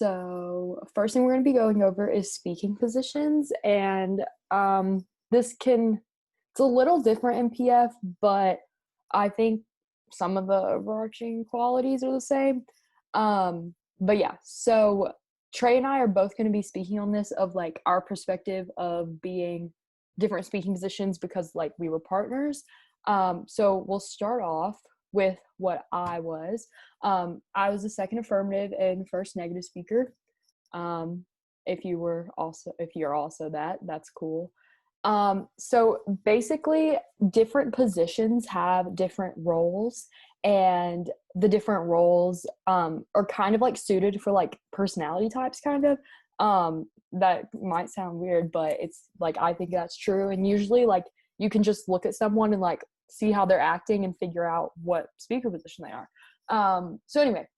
So first thing we're going to be going over is speaking positions, and this can it's a little different in PF, but I think some of the overarching qualities are the same. But yeah, so Trey and I are both going to be speaking on this of like our perspective of being different speaking positions because like we were partners. So we'll start off with what I was. I was the second affirmative and first negative speaker. Um, if you're also that, that's cool. So basically, different positions have different roles, and the different roles are kind of like suited for like personality types, kind of. That might sound weird, but it's like I think that's true. And usually, like you can just look at someone and like see how they're acting and figure out what speaker position they are. So anyway,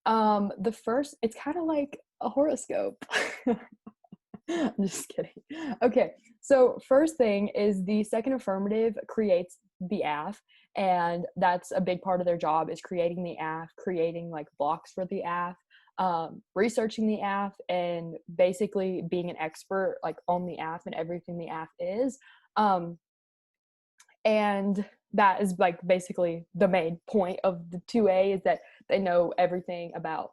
the first, it's kind of like a horoscope. I'm just kidding. Okay, so first thing is the second affirmative creates the AF, and that's a big part of their job is creating the AF, creating like blocks for the AF, researching the AF, and basically being an expert like on the AF and everything the AF is. And that is like basically the main point of the 2A is that they know everything about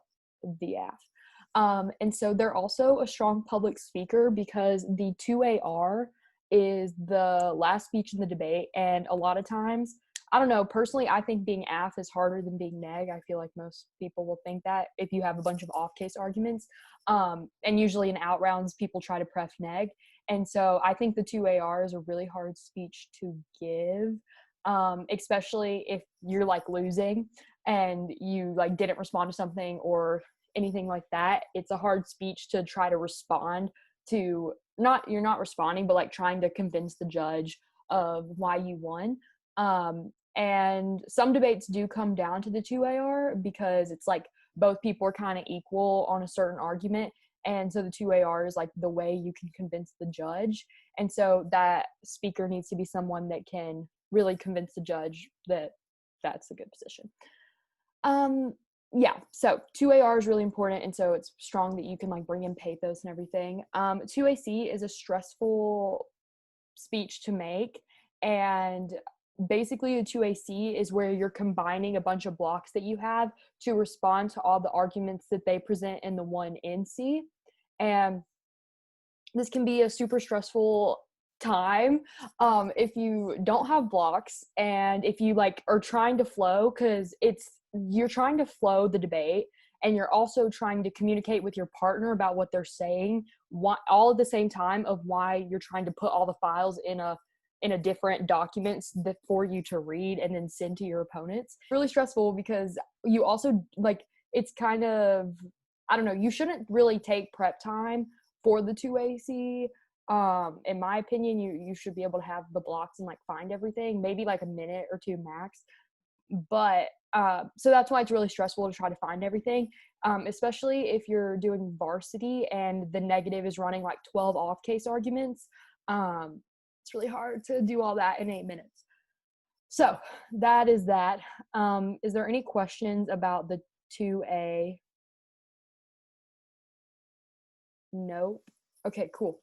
the AF. And so they're also a strong public speaker because the 2AR is the last speech in the debate. And a lot of times, I don't know, personally, I think being AF is harder than being neg. I feel like most people will think that if you have a bunch of off case arguments. And usually in out rounds, people try to pref neg. And so I think the 2AR is a really hard speech to give, especially if you're like losing and you like didn't respond to something or anything like that. It's a hard speech to try to respond to. You're not responding, but like trying to convince the judge of why you won. And some debates do come down to the 2AR because it's like both people are kind of equal on a certain argument. And so the 2AR is like the way you can convince the judge. And so that speaker needs to be someone that can really convince the judge that that's a good position. Yeah, so 2AR is really important, and so it's strong that you can like bring in pathos and everything. 2AC is a stressful speech to make, and basically the 2AC is where you're combining a bunch of blocks that you have to respond to all the arguments that they present in the 1NC. And this can be a super stressful time if you don't have blocks and if you like are trying to flow, because you're trying to flow the debate and you're also trying to communicate with your partner about what they're saying, all at the same time of why you're trying to put all the files in a different documents for you to read and then send to your opponents. It's really stressful because you also like, it's kind of, I don't know, you shouldn't really take prep time for the 2AC. In my opinion, you should be able to have the blocks and like find everything, maybe like a minute or two max. But so that's why it's really stressful to try to find everything, especially if you're doing varsity and the negative is running like 12 off case arguments. It's really hard to do all that in 8 minutes. So that is that. Is there any questions about the 2A? Nope. Okay, cool.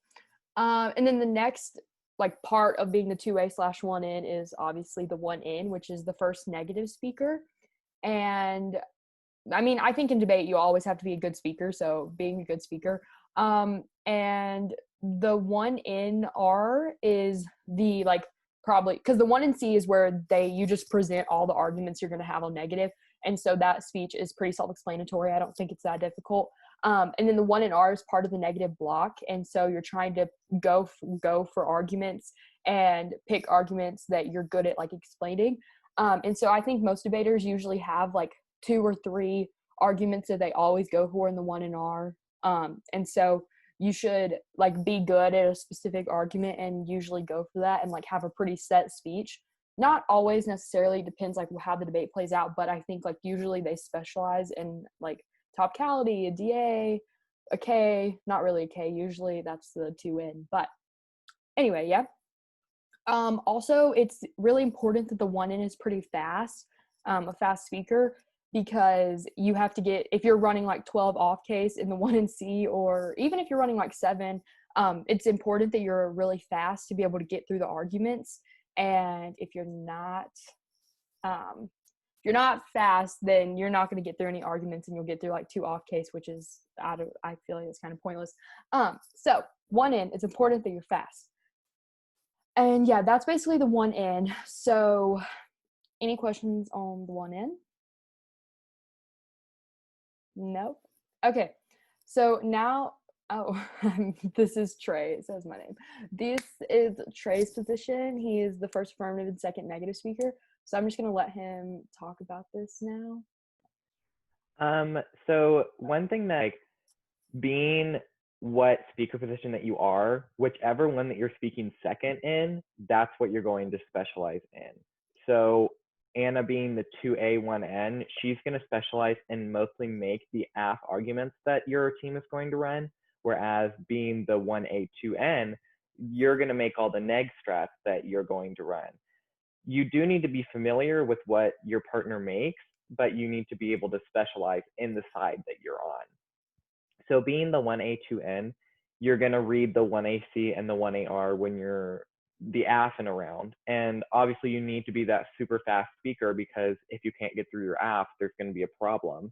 And then the next like part of being the 2A/1N is obviously the 1N, which is the first negative speaker. And I mean, I think in debate, you always have to be a good speaker. So being a good speaker. And the 1NR is the like probably because the 1NC is where you just present all the arguments you're going to have on negative. And so that speech is pretty self-explanatory. I don't think it's that difficult. And then the 1NR is part of the negative block. And so you're trying to go for arguments and pick arguments that you're good at like explaining. And so I think most debaters usually have like 2 or 3 arguments that they always go for in the 1NR. And so you should like be good at a specific argument and usually go for that and like have a pretty set speech. Not always necessarily, depends like how the debate plays out, but I think like usually they specialize in like topicality, a DA, a K, not really a K, usually that's the 2N. But anyway, yeah. Also, it's really important that the 1N is pretty fast, a fast speaker, because you have to get, if you're running like 12 off case in the 1NC, or even if you're running like 7, it's important that you're really fast to be able to get through the arguments. And if you're not fast, then you're not going to get through any arguments, and you'll get through like 2 off case, which is I feel like it's kind of pointless. So 1N, it's important that you're fast. And yeah, that's basically the 1N. So any questions on the 1N? Nope. Okay. So now, this is Trey. It says my name. This is Trey's position. He is the first affirmative and second negative speaker. So I'm just going to let him talk about this now. So one thing that, like, being what speaker position that you are, whichever one that you're speaking second in, that's what you're going to specialize in. So Anna being the 2A, 1N, she's going to specialize and mostly make the AF arguments that your team is going to run, whereas being the 1A, 2N, you're going to make all the neg strats that you're going to run. You do need to be familiar with what your partner makes, but you need to be able to specialize in the side that you're on. So being the 1A, 2N, you're going to read the 1AC and the 1AR when you're the AF and around. And obviously you need to be that super fast speaker, because if you can't get through your AF, there's going to be a problem.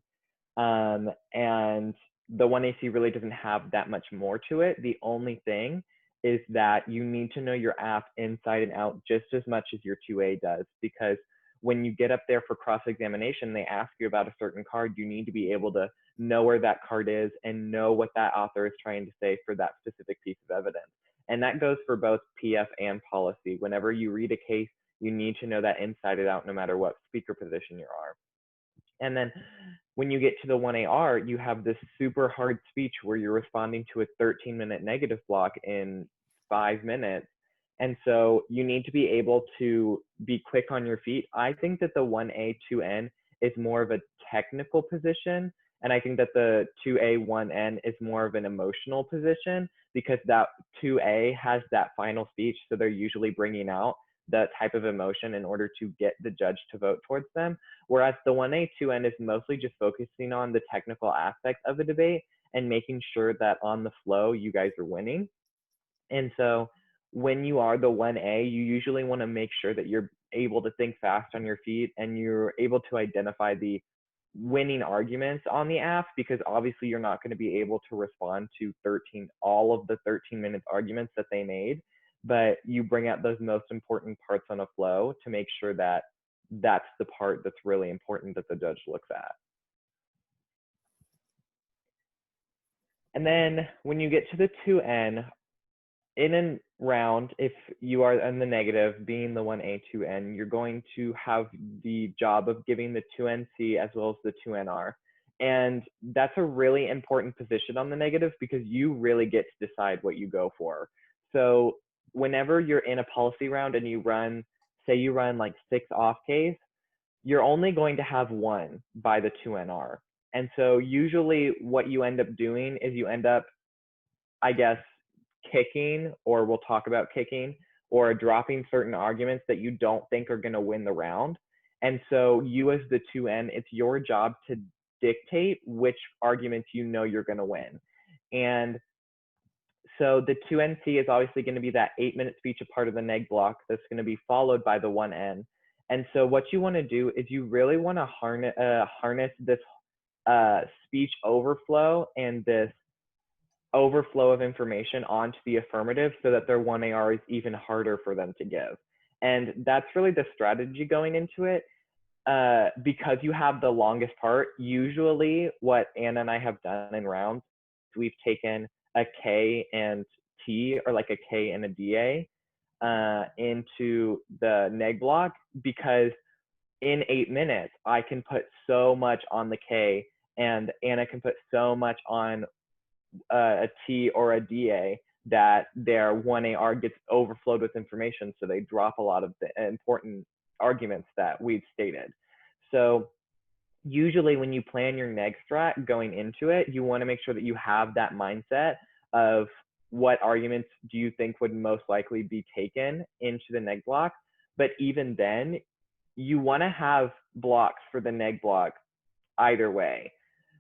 And the 1AC really doesn't have that much more to it. The only thing is that you need to know your AF inside and out just as much as your 2A does, because when you get up there for cross-examination, they ask you about a certain card, you need to be able to know where that card is and know what that author is trying to say for that specific piece of evidence. And that goes for both PF and policy. Whenever you read a case, you need to know that inside and out, no matter what speaker position you are. And then when you get to the 1AR, you have this super hard speech where you're responding to a 13-minute negative block in 5 minutes. And so you need to be able to be quick on your feet. I think that the 1A, 2N is more of a technical position. And I think that the 2A, 1N is more of an emotional position, because that 2A has that final speech. So they're usually bringing out that type of emotion in order to get the judge to vote towards them. Whereas the 1A, 2N is mostly just focusing on the technical aspect of the debate and making sure that on the flow, you guys are winning. And so when you are the 1A, you usually want to make sure that you're able to think fast on your feet and you're able to identify the winning arguments on the AF, because obviously you're not going to be able to respond to all of the 13 minutes arguments that they made, but you bring out those most important parts on a flow to make sure that that's the part that's really important that the judge looks at. And then when you get to the 2N, in and round, if you are in the negative, being the 1A, 2N, you're going to have the job of giving the 2NC as well as the 2NR. And that's a really important position on the negative, because you really get to decide what you go for. So whenever you're in a policy round and you run, say you run like 6 off case, you're only going to have 1 by the 2NR. And so usually what you end up doing is you end up, I guess, kicking, or we'll talk about kicking, or dropping certain arguments that you don't think are going to win the round. And so you as the 2N, it's your job to dictate which arguments you know you're going to win. And so the 2NC is obviously going to be that 8-minute speech, a part of the neg block, that's going to be followed by the 1N. And so what you want to do is you really want to harness this speech overflow and this overflow of information onto the affirmative, so that their 1AR is even harder for them to give. And that's really the strategy going into it. Because you have the longest part, usually what Anna and I have done in rounds, we've taken a K and T, or like a K and a DA into the neg block, because in 8 minutes, I can put so much on the K, and Anna can put so much on a T or a DA, that their 1AR gets overflowed with information, so they drop a lot of the important arguments that we've stated. So usually when you plan your neg strat going into it, you want to make sure that you have that mindset of what arguments do you think would most likely be taken into the neg block. But even then, you want to have blocks for the neg block either way.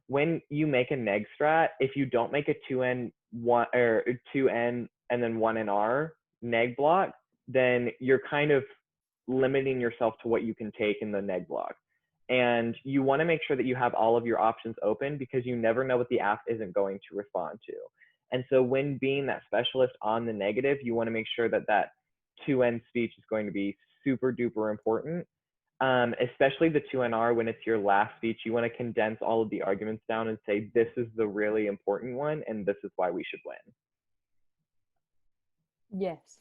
When you make a neg strat, if you don't make a 2N one or 2N and then 1NR neg block, then you're kind of limiting yourself to what you can take in the neg block. And you want to make sure that you have all of your options open, because you never know what the app isn't going to respond to. And so when being that specialist on the negative, you want to make sure that that 2N speech is going to be super duper important. Especially the 2NR, when it's your last speech, you want to condense all of the arguments down and say, this is the really important one, and this is why we should win. Yes.